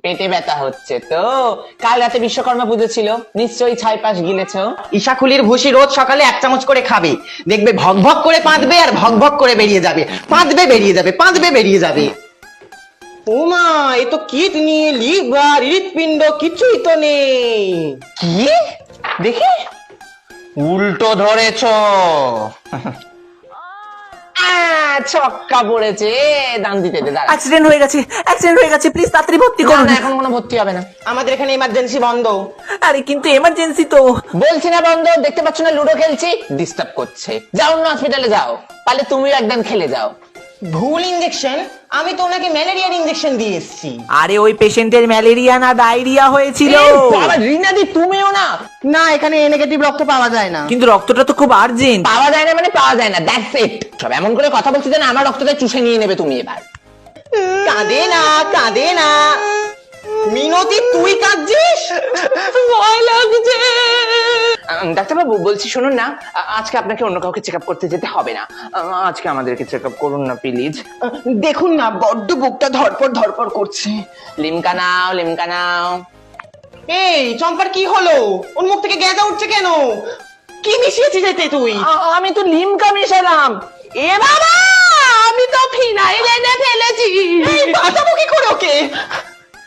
পেটে ব্যথা হচ্ছে তো। কাল রাতে বিশ্বকর্মা পুজো ছিল, নিশ্চয়ই ছাইপাশ গিলেছো। ঈশাখুলির ভুসি রোজ সকালে 1 চামচ করে খাবে, দেখবে ভক ভক করে পাঁদবে আর ভক ভক করে বেরিয়ে যাবে, পাঁদবে বেরিয়ে যাবে, পাঁদবে বেরিয়ে যাবে। ওমা, এ তো কিডনি, লিভার, হৃৎপিণ্ড কিছুই তো নেই। কি দেখি, উল্টো ধরেছো। ছক্কা পড়েছে, দান দিতে দে, দাঁড়া। অ্যাক্সিডেন্ট হয়ে গেছে, প্লিজ তাড়াতাড়ি ভর্তি না, করুন। না, এখন কোনো ভর্তি হবে না। আমাদের এখানে ইমার্জেন্সি বন্ধ। আরে কিন্তু এমার্জেন্সি তো। বলছি না বন্ধ, দেখতে পাচ্ছ না লুডো খেলছি, ডিস্টার্ব করছে। যাও না হসপিটালে যাও, পারলে তুমিও একদম খেলে যাও। ভুল ইনজেকশন, আমি তো ওনাকে ম্যালেরিয়ার ইনজেকশন দিয়ে এসেছি। আরে ওই পেশেন্টের ম্যালেরিয়া না ডায়রিয়া হয়েছিল। বাবা রিনাদি, তুমিও না। না, এখানে এ নেগেটিভ রক্ত পাওয়া যায় না। কিন্তু রক্তটা তো খুব আর্জেন্ট। পাওয়া যায় না মানে পাওয়া যায় না, দ্যাটস ইট। সব এমন করে কথা বলছি যেন আমার রক্তটা চুষে নিয়ে নেবে তুমি এবার। কাঁদে না, কাঁদে না। মিনতি, তুই কাঁদছিস? ভয় লাগছে। ডাক্তারবাবু বলছি শুনুন না, আজকে আপনাকে অন্য কাউকে চেক আপ করতে যেতে হবে না, আজকে আমাদেরকে চেক আপ করুন না প্লিজ। দেখুন না, বড্ড বুকটা ধড়পড় ধড়পড় করছে। লিমকা নাও, লিমকা নাও। এই চম্পার কি হলো? ওর মুখ থেকে গ্যাঁজা উঠছে কেন? কি মিশিয়েছিস এতে তুই? আমি তো লিমকা মিশালাম। এ বাবা, আমি তো ফিনাইল এনে ফেলেছি। বাঁচাবো কি করে ওকে?